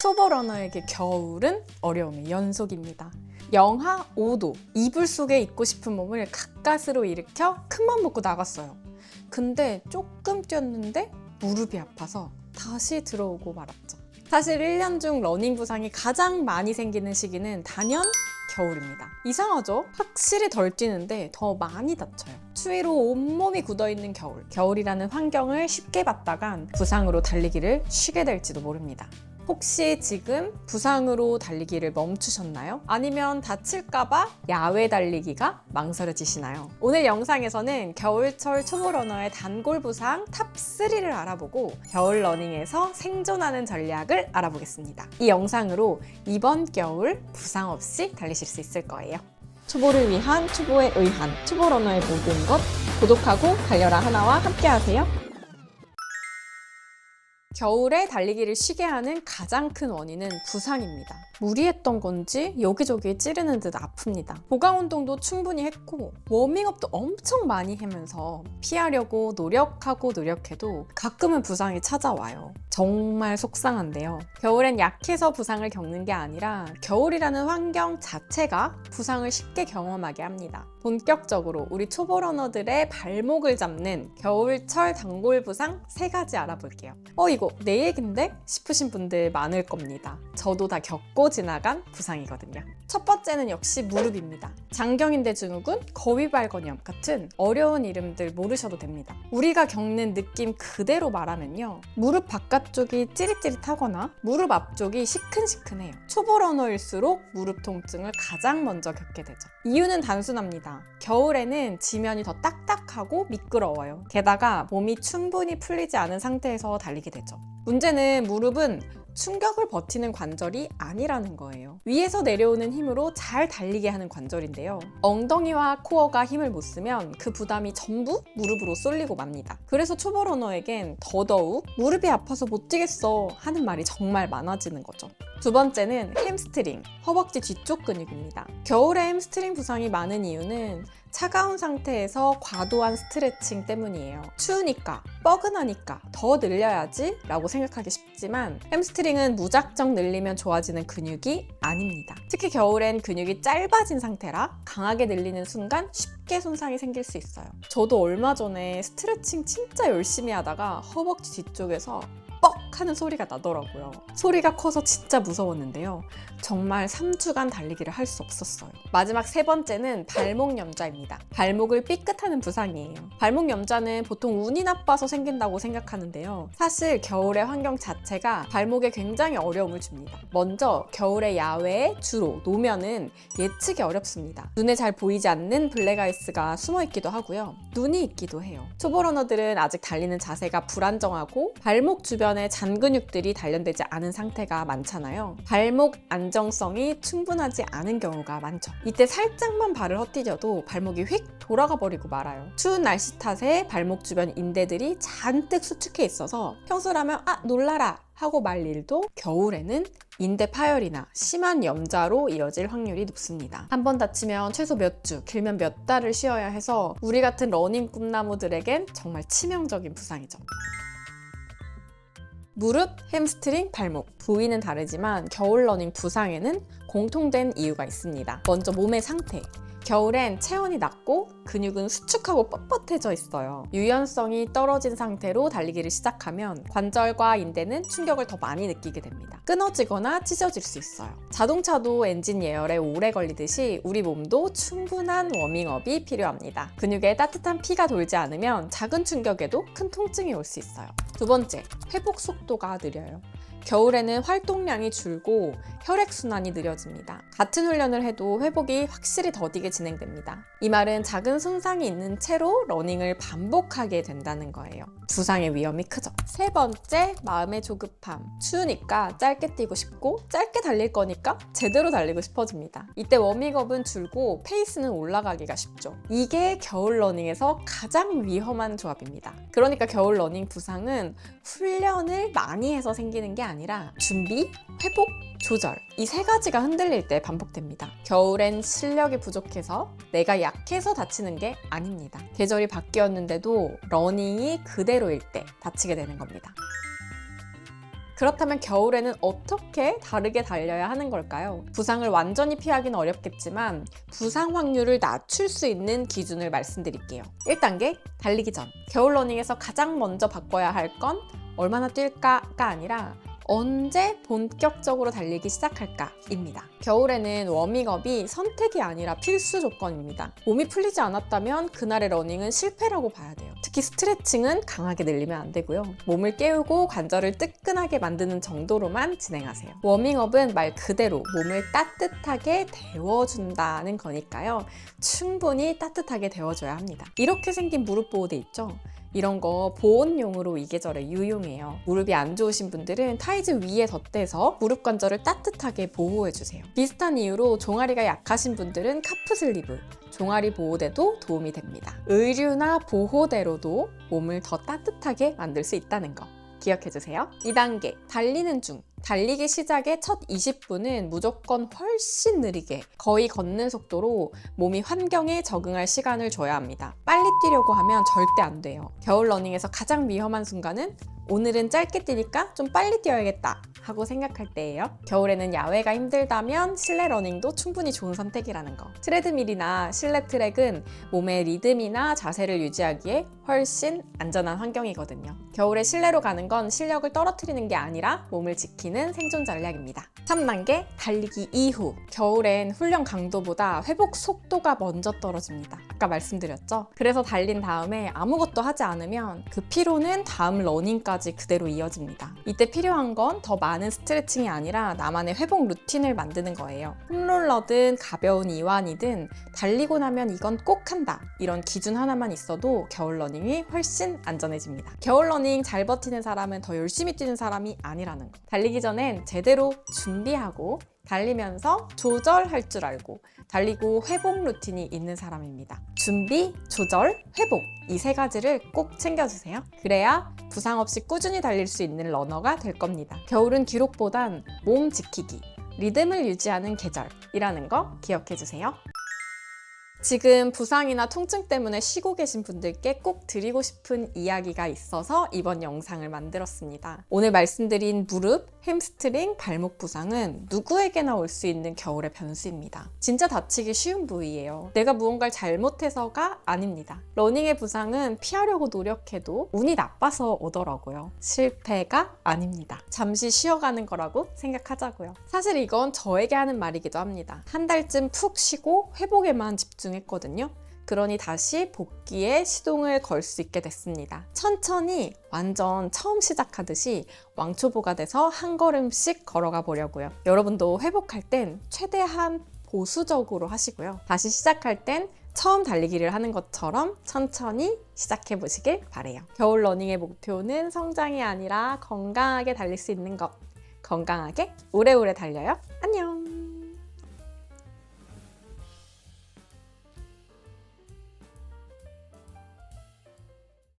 초보 러너에게 겨울은 어려움의 연속입니다. 영하 5도, 이불 속에 있고 싶은 몸을 가까스로 일으켜 큰맘 먹고 나갔어요. 근데 조금 뛰었는데 무릎이 아파서 다시 들어오고 말았죠. 사실 1년 중 러닝 부상이 가장 많이 생기는 시기는 단연 겨울입니다. 이상하죠? 확실히 덜 뛰는데 더 많이 다쳐요. 추위로 온몸이 굳어있는 겨울. 겨울이라는 환경을 쉽게 봤다간 부상으로 달리기를 쉬게 될지도 모릅니다. 혹시 지금 부상으로 달리기를 멈추셨나요? 아니면 다칠까봐 야외 달리기가 망설여지시나요? 오늘 영상에서는 겨울철 초보 러너의 단골 부상 탑3를 알아보고 겨울 러닝에서 생존하는 전략을 알아보겠습니다. 이 영상으로 이번 겨울 부상 없이 달리실 수 있을 거예요. 초보를 위한 초보에 의한 초보 러너의 모든 것 구독하고 달려라 하나와 함께 하세요. 겨울에 달리기를 쉬게 하는 가장 큰 원인은 부상입니다. 무리했던 건지 여기저기 찌르는 듯 아픕니다. 보강 운동도 충분히 했고 워밍업도 엄청 많이 하면서 피하려고 노력해도 가끔은 부상이 찾아와요. 정말 속상한데요. 겨울엔 약해서 부상을 겪는 게 아니라 겨울이라는 환경 자체가 부상을 쉽게 경험하게 합니다. 본격적으로 우리 초보 러너들의 발목을 잡는 겨울철 단골 부상 3가지 알아볼게요. 이거 내 얘긴데? 싶으신 분들 많을 겁니다. 저도 다 겪고 지나간 부상이거든요. 첫 번째는 역시 무릎입니다. 장경인대 증후군, 거위발건염 같은 어려운 이름들 모르셔도 됩니다. 우리가 겪는 느낌 그대로 말하면요. 무릎 바깥쪽이 찌릿찌릿하거나 무릎 앞쪽이 시큰시큰해요. 초보 러너일수록 무릎 통증을 가장 먼저 겪게 되죠. 이유는 단순합니다. 겨울에는 지면이 더 딱딱하고 미끄러워요. 게다가 몸이 충분히 풀리지 않은 상태에서 달리게 되죠. 문제는 무릎은 충격을 버티는 관절이 아니라는 거예요. 위에서 내려오는 힘으로 잘 달리게 하는 관절인데요. 엉덩이와 코어가 힘을 못 쓰면 그 부담이 전부 무릎으로 쏠리고 맙니다. 그래서 초보 러너에겐 더더욱 무릎이 아파서 못 뛰겠어 하는 말이 정말 많아지는 거죠. 두 번째는 햄스트링, 허벅지 뒤쪽 근육입니다. 겨울에 햄스트링 부상이 많은 이유는 차가운 상태에서 과도한 스트레칭 때문이에요. 추우니까, 뻐근하니까 더 늘려야지 라고 생각하기 쉽지만 햄스트링은 무작정 늘리면 좋아지는 근육이 아닙니다. 특히 겨울엔 근육이 짧아진 상태라 강하게 늘리는 순간 쉽게 손상이 생길 수 있어요. 저도 얼마 전에 스트레칭 진짜 열심히 하다가 허벅지 뒤쪽에서 뻑 하는 소리가 나더라고요. 소리가 커서 진짜 무서웠는데요. 정말 3주간 달리기를 할 수 없었어요. 마지막 3번째는 발목 염좌입니다. 발목을 삐끗하는 부상이에요. 발목 염좌는 보통 운이 나빠서 생긴다고 생각하는데요. 사실 겨울의 환경 자체가 발목에 굉장히 어려움을 줍니다. 먼저 겨울의 야외에 주로 노면은 예측이 어렵습니다. 눈에 잘 보이지 않는 블랙아이스가 숨어 있기도 하고요. 눈이 있기도 해요. 초보 러너들은 아직 달리는 자세가 불안정하고 발목 주변에 잔근육들이 단련되지 않은 상태가 많잖아요. 발목 안정성이 충분하지 않은 경우가 많죠. 이때 살짝만 발을 헛디뎌도 발목이 휙 돌아가 버리고 말아요. 추운 날씨 탓에 발목 주변 인대들이 잔뜩 수축해 있어서 평소라면 놀라라 하고 말 일도 겨울에는 인대 파열이나 심한 염좌로 이어질 확률이 높습니다. 한 번 다치면 최소 몇 주, 길면 몇 달을 쉬어야 해서 우리 같은 러닝 꿈나무들에겐 정말 치명적인 부상이죠. 무릎, 햄스트링, 발목 부위는 다르지만 겨울 러닝 부상에는 공통된 이유가 있습니다. 먼저 몸의 상태. 겨울엔 체온이 낮고 근육은 수축하고 뻣뻣해져 있어요. 유연성이 떨어진 상태로 달리기를 시작하면 관절과 인대는 충격을 더 많이 느끼게 됩니다. 끊어지거나 찢어질 수 있어요. 자동차도 엔진 예열에 오래 걸리듯이 우리 몸도 충분한 워밍업이 필요합니다. 근육에 따뜻한 피가 돌지 않으면 작은 충격에도 큰 통증이 올 수 있어요. 두 번째, 회복 속도가 느려요. 겨울에는 활동량이 줄고 혈액순환이 느려집니다. 같은 훈련을 해도 회복이 확실히 더디게 진행됩니다. 이 말은 작은 손상이 있는 채로 러닝을 반복하게 된다는 거예요. 부상의 위험이 크죠. 3번째, 마음의 조급함. 추우니까 짧게 뛰고 싶고 짧게 달릴 거니까 제대로 달리고 싶어집니다. 이때 워밍업은 줄고 페이스는 올라가기가 쉽죠. 이게 겨울 러닝에서 가장 위험한 조합입니다. 그러니까 겨울 러닝 부상은 훈련을 많이 해서 생기는 게 아니라 준비, 회복, 조절 이 3가지가 흔들릴 때 반복됩니다. 겨울엔 실력이 부족해서 내가 약해서 다치는 게 아닙니다. 계절이 바뀌었는데도 러닝이 그대로일 때 다치게 되는 겁니다. 그렇다면 겨울에는 어떻게 다르게 달려야 하는 걸까요? 부상을 완전히 피하기는 어렵겠지만 부상 확률을 낮출 수 있는 기준을 말씀드릴게요. 1단계, 달리기 전. 겨울 러닝에서 가장 먼저 바꿔야 할 건 얼마나 뛸까가 아니라 언제 본격적으로 달리기 시작할까입니다. 겨울에는 워밍업이 선택이 아니라 필수 조건입니다. 몸이 풀리지 않았다면 그날의 러닝은 실패라고 봐야 돼요. 특히 스트레칭은 강하게 늘리면 안 되고요. 몸을 깨우고 관절을 뜨끈하게 만드는 정도로만 진행하세요. 워밍업은 말 그대로 몸을 따뜻하게 데워준다는 거니까요. 충분히 따뜻하게 데워줘야 합니다. 이렇게 생긴 무릎 보호대 있죠? 이런 거 보온용으로 이 계절에 유용해요. 무릎이 안 좋으신 분들은 타이즈 위에 덧대서 무릎 관절을 따뜻하게 보호해주세요. 비슷한 이유로 종아리가 약하신 분들은 카프 슬리브, 종아리 보호대도 도움이 됩니다. 의류나 보호대로도 몸을 더 따뜻하게 만들 수 있다는 거 기억해주세요. 2단계, 달리는 중. 달리기 시작의 첫 20분은 무조건 훨씬 느리게, 거의 걷는 속도로 몸이 환경에 적응할 시간을 줘야 합니다. 빨리 뛰려고 하면 절대 안 돼요. 겨울 러닝에서 가장 위험한 순간은 오늘은 짧게 뛰니까 좀 빨리 뛰어야겠다 하고 생각할 때예요. 겨울에는 야외가 힘들다면 실내 러닝도 충분히 좋은 선택이라는 거. 트레드밀이나 실내 트랙은 몸의 리듬이나 자세를 유지하기에 훨씬 안전한 환경이거든요. 겨울에 실내로 가는 건 실력을 떨어뜨리는 게 아니라 몸을 지키는 생존 전략입니다. 3단계, 달리기 이후. 겨울엔 훈련 강도보다 회복 속도가 먼저 떨어집니다. 아까 말씀드렸죠? 그래서 달린 다음에 아무것도 하지 않으면 그 피로는 다음 러닝까지 그대로 이어집니다. 이때 필요한 건 더 많은 스트레칭이 아니라 나만의 회복 루틴을 만드는 거예요. 홈롤러든 가벼운 이완이든 달리고 나면 이건 꼭 한다, 이런 기준 하나만 있어도 겨울 러닝이 훨씬 안전해집니다. 겨울 러닝 잘 버티는 사람은 더 열심히 뛰는 사람이 아니라는 거. 달리기 전엔 제대로 준비하고 달리면서 조절할 줄 알고 달리고 회복 루틴이 있는 사람입니다. 준비, 조절, 회복, 이 세 가지를 꼭 챙겨주세요. 그래야 부상 없이 꾸준히 달릴 수 있는 러너가 될 겁니다. 겨울은 기록보단 몸 지키기, 리듬을 유지하는 계절이라는 거 기억해주세요. 지금 부상이나 통증 때문에 쉬고 계신 분들께 꼭 드리고 싶은 이야기가 있어서 이번 영상을 만들었습니다. 오늘 말씀드린 무릎, 햄스트링, 발목 부상은 누구에게나 올 수 있는 겨울의 변수입니다. 진짜 다치기 쉬운 부위예요. 내가 무언가를 잘못해서가 아닙니다. 러닝의 부상은 피하려고 노력해도 운이 나빠서 오더라고요. 실패가 아닙니다. 잠시 쉬어가는 거라고 생각하자고요. 사실 이건 저에게 하는 말이기도 합니다. 한 달쯤 푹 쉬고 회복에만 집중했거든요. 그러니 다시 복귀에 시동을 걸 수 있게 됐습니다. 천천히 완전 처음 시작하듯이 왕초보가 돼서 한 걸음씩 걸어가 보려고요. 여러분도 회복할 땐 최대한 보수적으로 하시고요. 다시 시작할 땐 처음 달리기를 하는 것처럼 천천히 시작해 보시길 바래요. 겨울 러닝의 목표는 성장이 아니라 건강하게 달릴 수 있는 것. 건강하게 오래오래 달려요. 안녕!